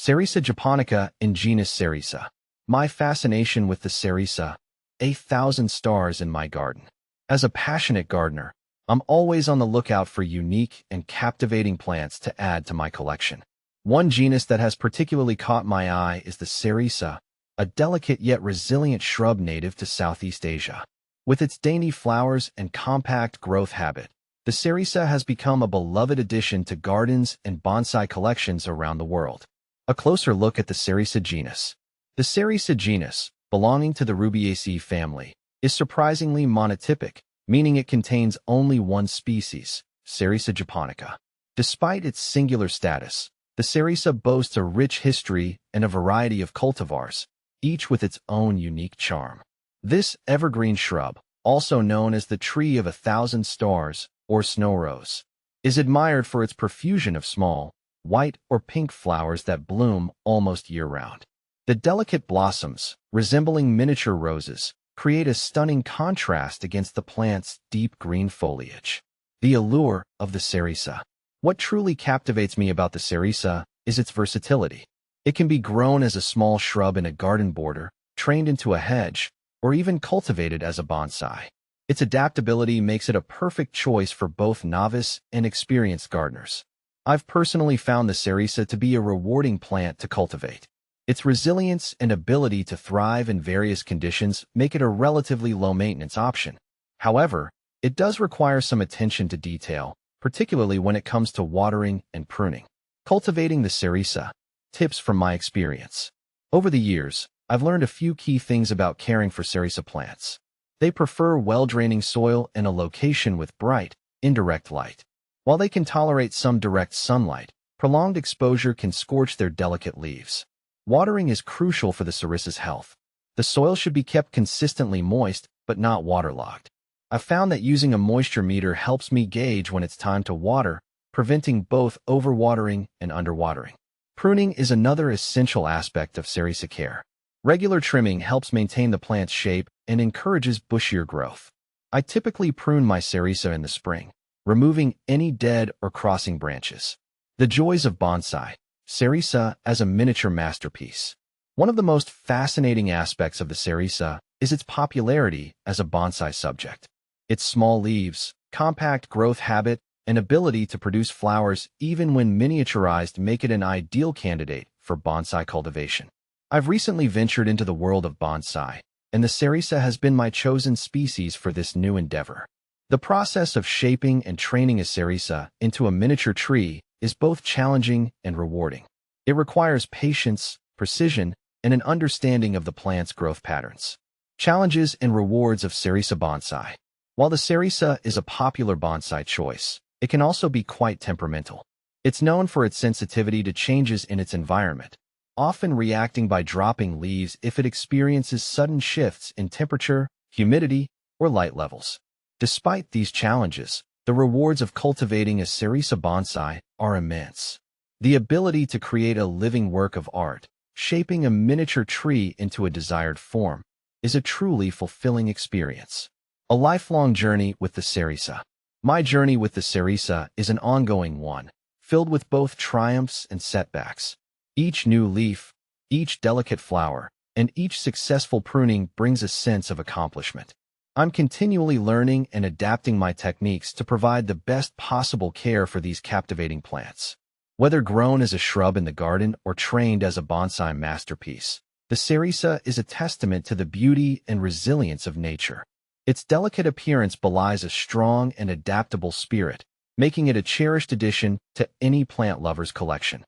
Serissa japonica in genus Serissa. My fascination with the Serissa, 1,000 stars in my garden. As a passionate gardener, I'm always on the lookout for unique and captivating plants to add to my collection. One genus that has particularly caught my eye is the Serissa, a delicate yet resilient shrub native to Southeast Asia. With its dainty flowers and compact growth habit, the Serissa has become a beloved addition to gardens and bonsai collections around the world. A closer look at the Serissa genus. The Serissa genus, belonging to the Rubiaceae family, is surprisingly monotypic, meaning it contains only one species, Serissa japonica. Despite its singular status, the Serissa boasts a rich history and a variety of cultivars, each with its own unique charm. This evergreen shrub, also known as the tree of 1,000 stars or snow rose, is admired for its profusion of small, white or pink flowers that bloom almost year-round. The delicate blossoms, resembling miniature roses, create a stunning contrast against the plant's deep green foliage. The allure of the Serissa. What truly captivates me about the Serissa is its versatility. It can be grown as a small shrub in a garden border, trained into a hedge, or even cultivated as a bonsai. Its adaptability makes it a perfect choice for both novice and experienced gardeners. I've personally found the Serissa to be a rewarding plant to cultivate. Its resilience and ability to thrive in various conditions make it a relatively low-maintenance option. However, it does require some attention to detail, particularly when it comes to watering and pruning. Cultivating the Serissa. Tips from my experience. Over the years, I've learned a few key things about caring for Serissa plants. They prefer well-draining soil and a location with bright, indirect light. While they can tolerate some direct sunlight, prolonged exposure can scorch their delicate leaves. Watering is crucial for the Serissa's health. The soil should be kept consistently moist, but not waterlogged. I've found that using a moisture meter helps me gauge when it's time to water, preventing both overwatering and underwatering. Pruning is another essential aspect of Serissa care. Regular trimming helps maintain the plant's shape and encourages bushier growth. I typically prune my Serissa in the spring, removing any dead or crossing branches. The joys of bonsai. Serissa as a miniature masterpiece. One of the most fascinating aspects of the Serissa is its popularity as a bonsai subject. Its small leaves, compact growth habit, and ability to produce flowers even when miniaturized make it an ideal candidate for bonsai cultivation. I've recently ventured into the world of bonsai, and the Serissa has been my chosen species for this new endeavor. The process of shaping and training a Serissa into a miniature tree is both challenging and rewarding. It requires patience, precision, and an understanding of the plant's growth patterns. Challenges and rewards of Serissa bonsai. While the Serissa is a popular bonsai choice, it can also be quite temperamental. It's known for its sensitivity to changes in its environment, often reacting by dropping leaves if it experiences sudden shifts in temperature, humidity, or light levels. Despite these challenges, the rewards of cultivating a Serissa bonsai are immense. The ability to create a living work of art, shaping a miniature tree into a desired form, is a truly fulfilling experience. A lifelong journey with the Serissa. My journey with the Serissa is an ongoing one, filled with both triumphs and setbacks. Each new leaf, each delicate flower, and each successful pruning brings a sense of accomplishment. I'm continually learning and adapting my techniques to provide the best possible care for these captivating plants. Whether grown as a shrub in the garden or trained as a bonsai masterpiece, the Serissa is a testament to the beauty and resilience of nature. Its delicate appearance belies a strong and adaptable spirit, making it a cherished addition to any plant lover's collection.